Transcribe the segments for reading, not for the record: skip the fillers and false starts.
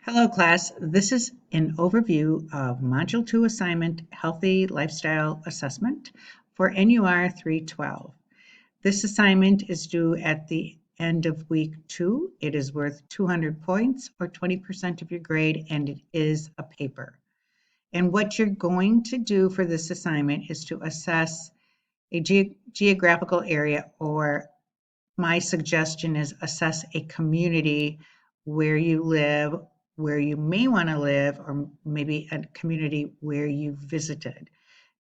Hello class, this is an overview of Module 2 assignment Healthy Lifestyle Assessment for NUR 312. This assignment is due at the end of week 2. It is worth 200 points or 20% of your grade, and it is a paper. And what you're going to do for this assignment is to assess a geographical area, or my suggestion is assess a community where you live, where you may want to live, or maybe a community where you visited,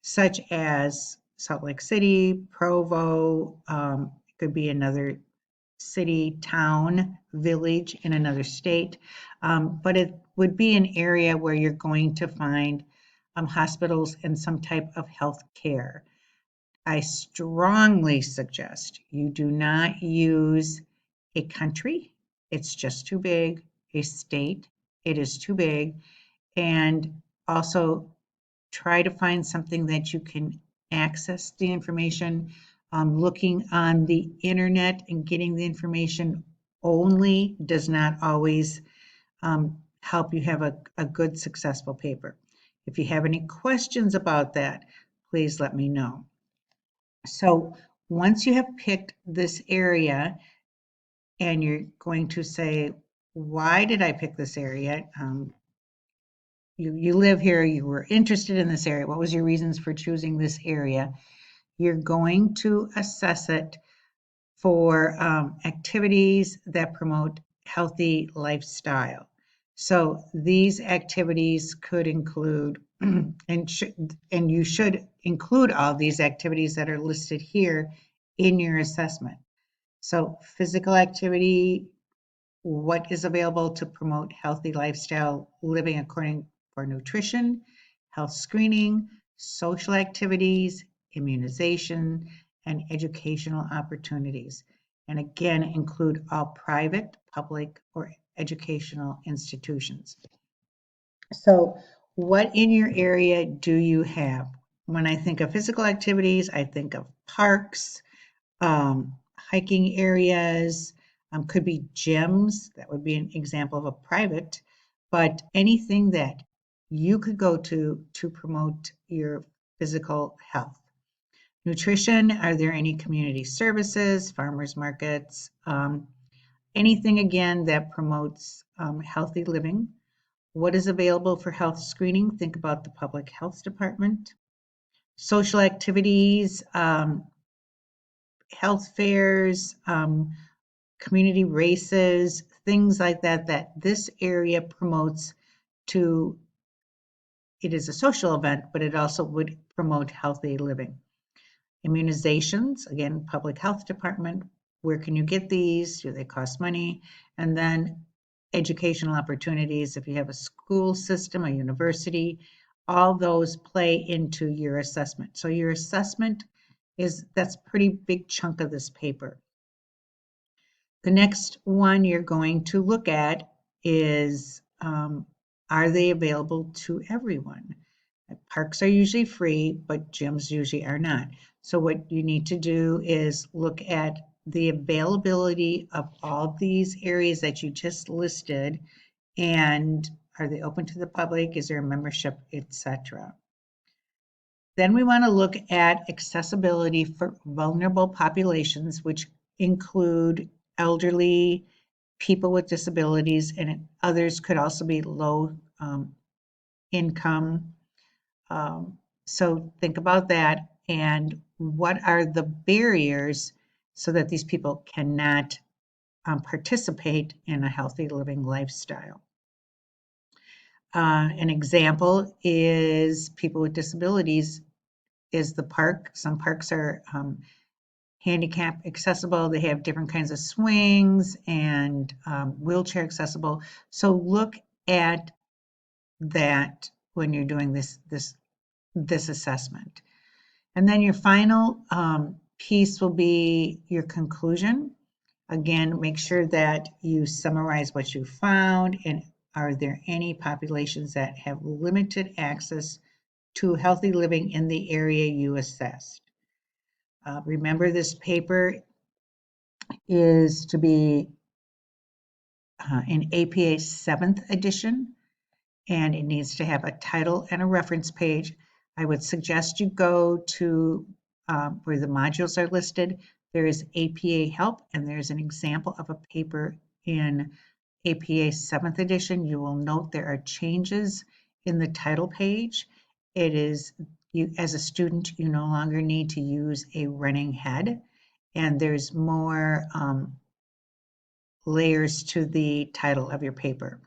such as Salt Lake City, Provo, it could be another city, town, village in another state, but it would be an area where you're going to find hospitals and some type of health care. I strongly suggest you do not use a country. It's just too big. A state, it is too big. And also try to find something that you can access the information. Looking on the internet and getting the information only does not always help you have a good, successful paper. If you have any questions about that, please let me know. So once you have picked this area and you're going to say, why did I pick this area? You live here, you were interested in this area. What was your reasons for choosing this area? You're going to assess it for activities that promote healthy lifestyle. So these activities could include, and you should include all these activities that are listed here in your assessment. So physical activity, what is available to promote healthy lifestyle living according for nutrition, health screening, social activities, immunization, and educational opportunities. And again, include all private, public, or educational institutions. So what in your area do you have? When I think of physical activities, I think of parks, hiking areas, could be gyms. That would be an example of a private, but anything that you could go to promote your physical health. Nutrition, are there any community services, farmers markets, anything again that promotes healthy living? What is available for health screening? Think about the public health department. Social activities, health fairs, community races, things like that, that this area promotes to, it is a social event, but it also would promote healthy living. Immunizations, again, public health department, where can you get these? Do they cost money? And then educational opportunities, if you have a school system, a university, all those play into your assessment. So your assessment that's a pretty big chunk of this paper. The next one you're going to look at is, are they available to everyone? Parks are usually free, but gyms usually are not. So what you need to do is look at the availability of all these areas that you just listed, and are they open to the public? Is there a membership, etc. Then we want to look at accessibility for vulnerable populations, which include elderly, people with disabilities, and others could also be low income. So think about that, and what are the barriers so that these people cannot participate in a healthy living lifestyle. An example is people with disabilities is the park. Some parks are handicap accessible. They have different kinds of swings and wheelchair accessible. So look at that when you're doing this assessment. And then your final piece will be your conclusion. Again, make sure that you summarize what you found, and are there any populations that have limited access to healthy living in the area you assessed. Remember, this paper is to be in APA 7th edition, and it needs to have a title and a reference page. I would suggest you go to where the modules are listed. There is APA Help, and there's an example of a paper in APA 7th edition. You will note there are changes in the title page. It is, you as a student, you no longer need to use a running head, and there's more layers to the title of your paper.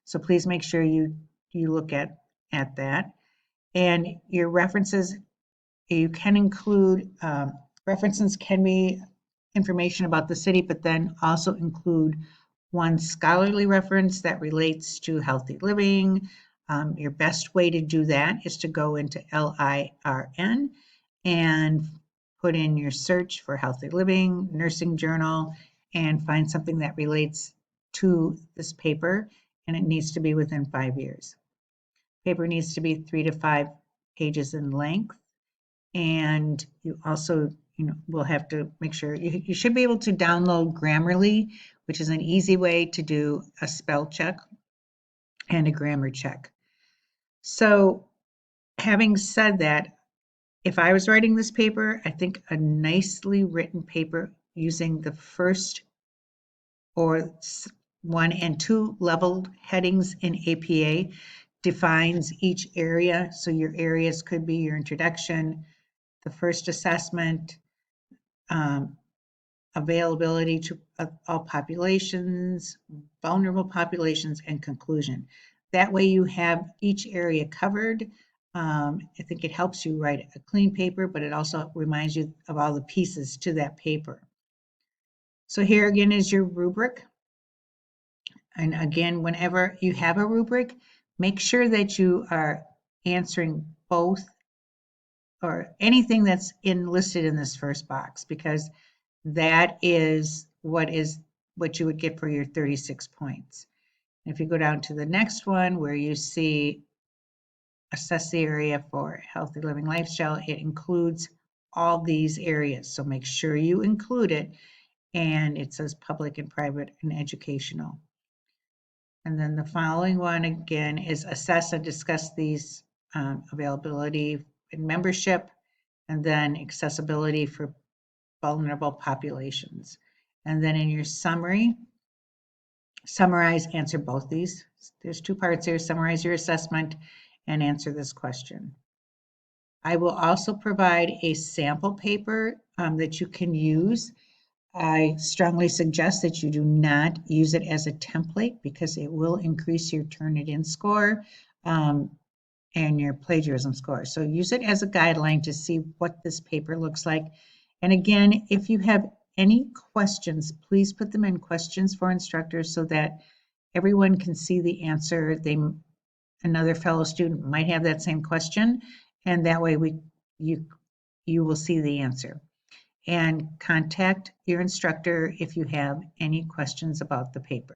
So please make sure you look at that. And your references, you can include, references can be information about the city, but then also include one scholarly reference that relates to healthy living. Your best way to do that is to go into LIRN and put in your search for healthy living, nursing journal, and find something that relates to this paper, and it needs to be within 5 years. Paper needs to be 3 to 5 pages in length, and you also will have to make sure you should be able to download Grammarly, which is an easy way to do a spell check and a grammar check. So having said that, if I was writing this paper, I think a nicely written paper using the first or 1 and 2 leveled headings in APA defines each area. So your areas could be your introduction, the first assessment, availability to all populations, vulnerable populations, and conclusion. That way you have each area covered. I think it helps you write a clean paper, but it also reminds you of all the pieces to that paper. So here again is your rubric. And again, whenever you have a rubric, make sure that you are answering both or anything that's listed in this first box, because that is what you would get for your 36 points. If you go down to the next one where you see assess the area for healthy living lifestyle, it includes all these areas. So make sure you include it. And it says public and private and educational. And then the following one again is assess and discuss these availability and membership, and then accessibility for vulnerable populations. And then in your summary, summarize, answer both these. There's 2 parts here, summarize your assessment and answer this question. I will also provide a sample paper that you can use. I strongly suggest that you do not use it as a template because it will increase your Turnitin score and your plagiarism score. So use it as a guideline to see what this paper looks like. And again, if you have any questions, please put them in questions for instructors so that everyone can see the answer. Another fellow student might have that same question, and that way you will see the answer. And contact your instructor if you have any questions about the paper.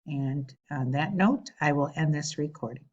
And on that note, I will end this recording.